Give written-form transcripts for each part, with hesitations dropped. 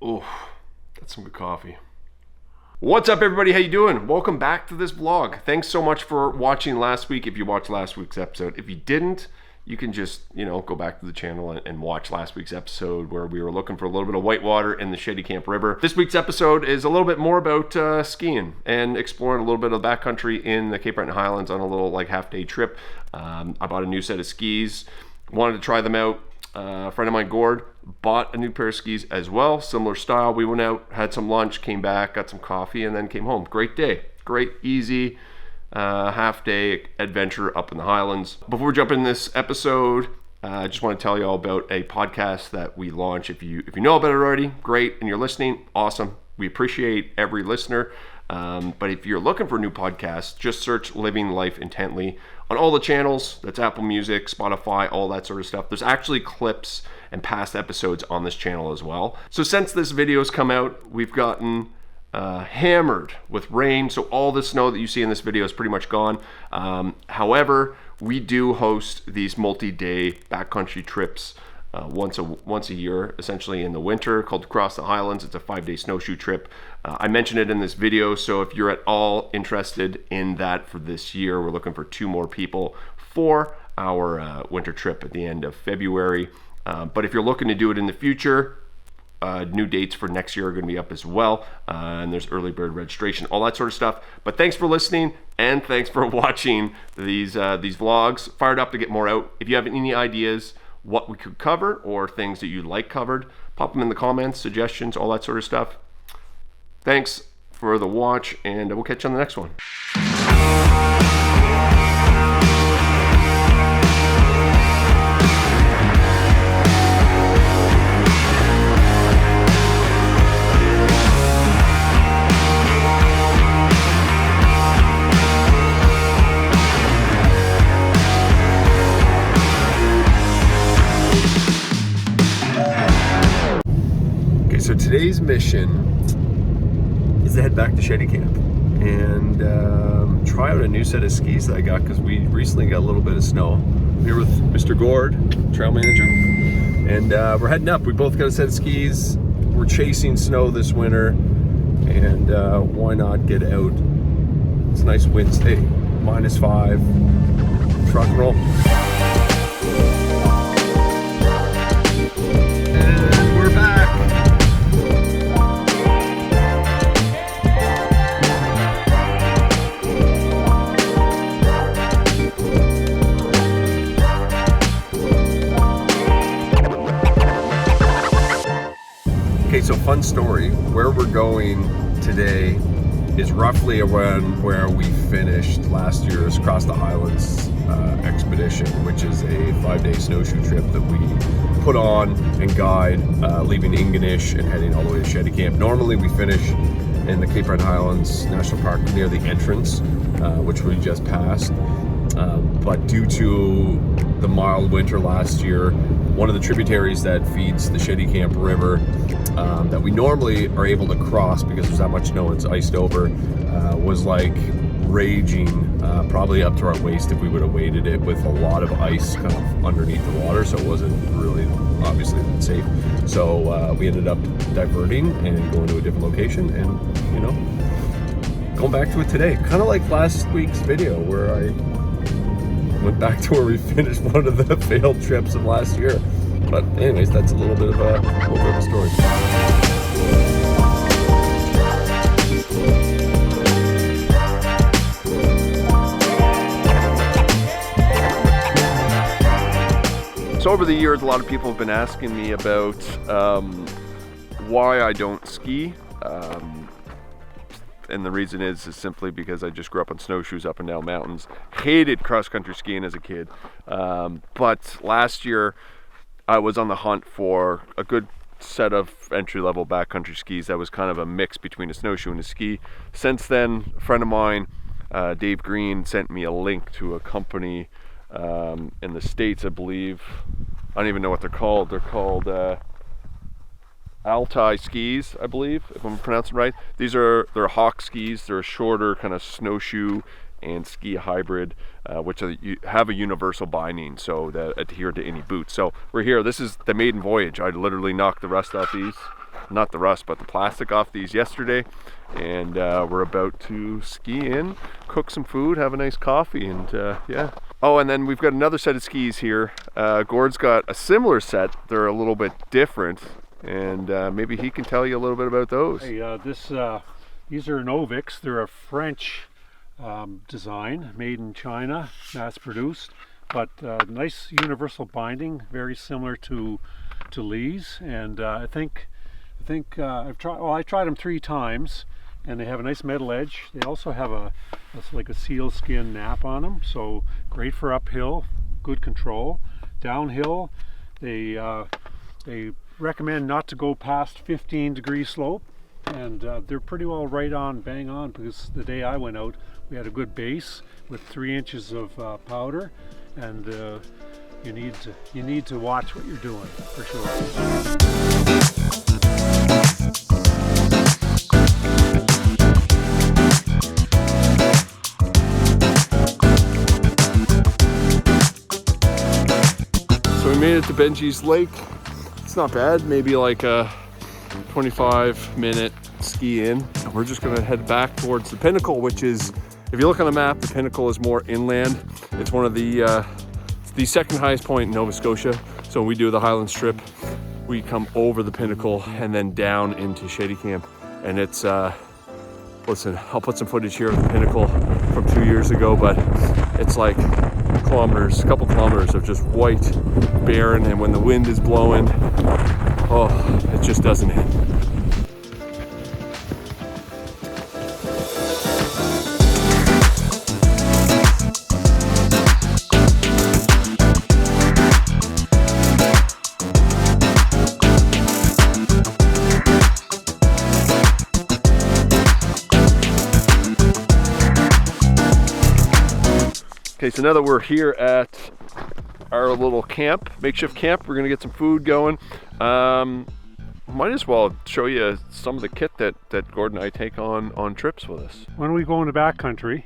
Oh, that's some good coffee. What's up, everybody? How you doing? Welcome back to this vlog. Thanks so much for watching last week. If you watched last week's episode, if you didn't, you can just, go back to the channel and watch last week's episode where we were looking for a little bit of whitewater in the Shady Camp River. This week's episode is a little bit more about skiing and exploring a little bit of the backcountry in the Cape Breton Highlands on a little half-day trip. I bought a new set of skis, wanted to try them out. A friend of mine, Gord, bought a new pair of skis as well, similar style. We went out, had some lunch, came back, got some coffee, and then came home. Great day, great, easy, half-day adventure up in the Highlands. Before we jump in this episode, I just want to tell you all about a podcast that we launched. If you know about it already, great, and you're listening, awesome. We appreciate every listener. But if you're looking for a new podcast, just search Living Life Intently on all the channels. That's Apple Music, Spotify, all that sort of stuff. There's actually clips and past episodes on this channel as well. So since this video's come out, we've gotten hammered with rain. So all the snow that you see in this video is pretty much gone. However, we do host these multi-day backcountry trips once a year, essentially in the winter, called Across the Highlands. It's a 5-day snowshoe trip. I mentioned it in this video, so if you're at all interested in that for this year, we're looking for 2 more people for our winter trip at the end of February. But if you're looking to do it in the future, new dates for next year are going to be up as well, and there's early bird registration, all that sort of stuff. But thanks for listening, and thanks for watching these vlogs. Fired up to get more out. If you have any ideas what we could cover or things that you'd like covered, pop them in the comments, suggestions, all that sort of stuff. Thanks for the watch, and we'll catch you on the next one. So today's mission is to head back to Shady Camp and try out a new set of skis that I got because we recently got a little bit of snow. I'm here with Mr. Gord, trail manager, and we're heading up. We both got a set of skis. We're chasing snow this winter, and why not get out? It's a nice wind day, -5, truck and roll. And we're back. Okay, so fun story. Where we're going today is roughly around where we finished last year's Across the Highlands expedition, which is a 5-day snowshoe trip that we put on and guide, leaving Ingonish and heading all the way to Shady Camp. Normally we finish in the Cape Breton Highlands National Park near the entrance, which we just passed. But due to the mild winter last year, one of the tributaries that feeds the Shady Camp River that we normally are able to cross because there's that much snow, it's iced over, was raging, probably up to our waist if we would have waded it, with a lot of ice kind of underneath the water, so it wasn't really obviously safe. So we ended up diverting and going to a different location and, going back to it today. Kind of like last week's video where I went back to where we finished one of the failed trips of last year. But anyways, that's a little bit of a story. So over the years, a lot of people have been asking me about why I don't ski. And the reason is simply because I just grew up on snowshoes up and down mountains. Hated cross-country skiing as a kid. But last year, I was on the hunt for a good set of entry-level backcountry skis that was kind of a mix between a snowshoe and a ski. Since then, a friend of mine, Dave Green, sent me a link to a company in the States, I believe. I don't even know what they're called. They're called Altai skis, I believe, if I'm pronouncing it right. They're Hawk skis. They're a shorter kind of snowshoe and ski hybrid, which have a universal binding, so that adhere to any boot. So we're here. This is the maiden voyage. I literally knocked the rust off these. not the rust, but the plastic off these yesterday. And we're about to ski in, cook some food, have a nice coffee, and yeah. Oh, and then we've got another set of skis here. Gord's got a similar set. They're a little bit different, and maybe he can tell you a little bit about those. Hey, these are Novics. They're a French design, made in China, mass produced, but nice universal binding, very similar to Lee's. And I think I tried them 3 times, and they have a nice metal edge. They also have like a seal skin nap on them, so great for uphill, good control. Downhill, they recommend not to go past 15-degree slope, and they're pretty well right on, bang on, because the day I went out, we had a good base with 3 inches of powder, and you need to watch what you're doing for sure. So we made it to Benji's Lake. It's not bad, maybe like a 25-minute ski in. And we're just gonna head back towards the Pinnacle, which is, if you look on the map, the Pinnacle is more inland. It's one of the second highest point in Nova Scotia. So when we do the Highlands trip, we come over the Pinnacle and then down into Shady Camp. And it's, listen, I'll put some footage here of the Pinnacle from 2 years ago, but it's like a couple kilometers of just white, barren, and when the wind is blowing, oh, it just doesn't end. Okay, so now that we're here at our little camp, makeshift camp, we're gonna get some food going. Might as well show you some of the kit that Gord and I take on trips with us. When we go into backcountry,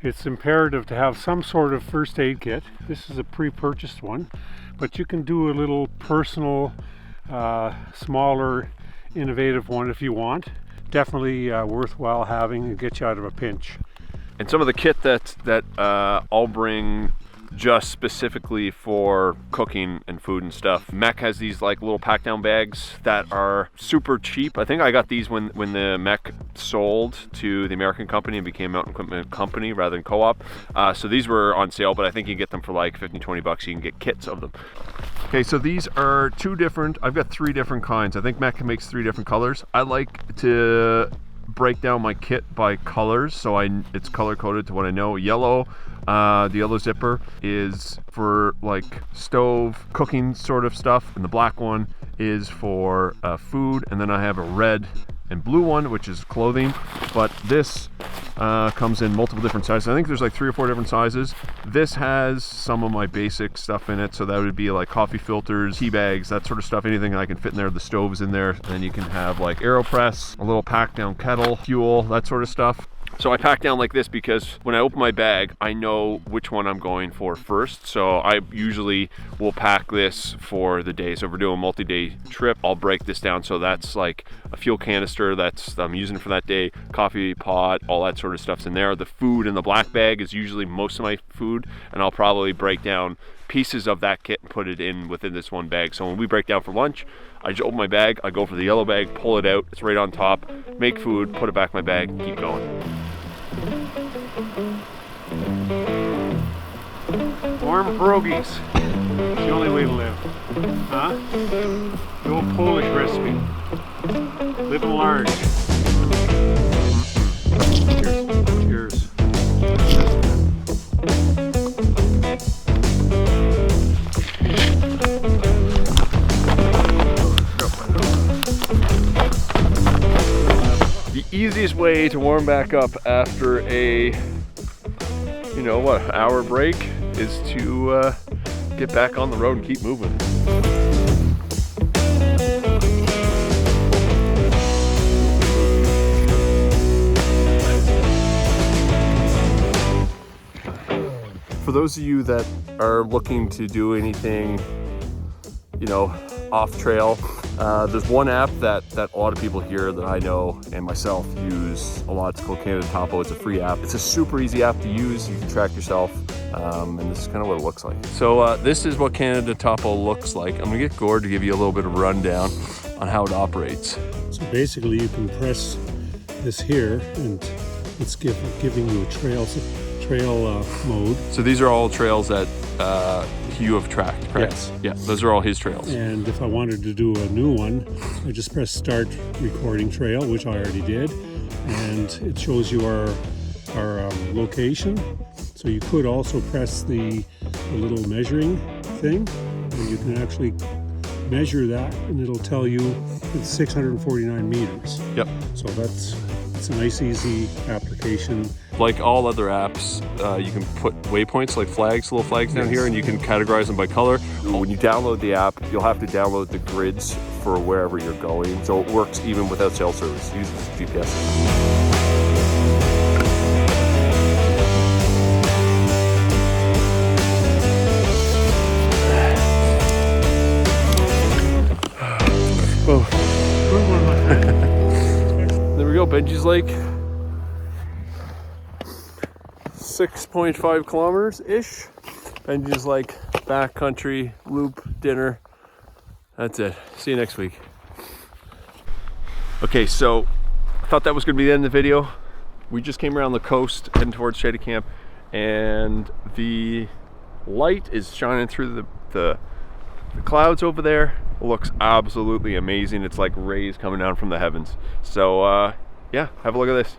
it's imperative to have some sort of first aid kit. This is a pre-purchased one, but you can do a little personal, smaller, innovative one if you want. Definitely worthwhile having to get you out of a pinch. And some of the kit that I'll bring just specifically for cooking and food and stuff. Mech has these like little pack down bags that are super cheap. I think I got these when the Mech sold to the American company and became Mountain Equipment Company rather than Co-op. So these were on sale, but I think you can get them for like 15-20 bucks. You can get kits of them. Okay, so these are I've got 3 different kinds. I think Mech makes 3 different colors. I like to break down my kit by colors, so it's color coded to what I know. Yellow, the yellow zipper is for like stove cooking sort of stuff, and the black one is for food, and then I have a red and blue one, which is clothing. But this comes in multiple different sizes. I think there's like 3 or 4 different sizes. This has some of my basic stuff in it, so that would be like coffee filters, tea bags, that sort of stuff, anything I can fit in there. The stove's in there. Then you can have like AeroPress, a little pack down kettle, fuel, that sort of stuff. So I pack down like this because when I open my bag, I know which one I'm going for first. So I usually will pack this for the day. So if we're doing a multi-day trip, I'll break this down. So that's like a fuel canister that's I'm using for that day, coffee pot, all that sort of stuff's in there. The food in the black bag is usually most of my food, and I'll probably break down pieces of that kit and put it in within this one bag. So when we break down for lunch, I just open my bag, I go for the yellow bag, pull it out, it's right on top, make food, put it back in my bag, keep going. Warm pierogies. It's the only way to live. Huh? The old Polish recipe. Living large. Cheers. The easiest way to warm back up after a, hour break is to get back on the road and keep moving. For those of you that are looking to do anything, off trail, There's one app that a lot of people here that I know and myself use a lot. It's called Canada Topo. It's a free app. It's a super easy app to use. You can track yourself, and this is kind of what it looks like. So this is what Canada Topo looks like. I'm gonna get Gord to give you a little bit of a rundown on how it operates. So basically you can press this here and it's giving you a trail mode. So these are all trails that you have tracked, correct? Yes. Yeah, those are all his trails. And if I wanted to do a new one, I just press start recording trail, which I already did, and it shows you our location. So you could also press the little measuring thing, and you can actually measure that, and it'll tell you it's 649 meters. Yep. So it's a nice, easy application. Like all other apps, you can put waypoints like flags, little flags down here, and you can categorize them by color. When you download the app, you'll have to download the grids for wherever you're going. So it works even without cell service. It uses GPS. There we go, Benji's Lake. 6.5 kilometers-ish. Benji's Lake, backcountry, loop, dinner. That's it. See you next week. Okay, so I thought that was gonna be the end of the video. We just came around the coast, heading towards Shady Camp, and the light is shining through the clouds over there. It looks absolutely amazing. It's like rays coming down from the heavens. So yeah, have a look at this.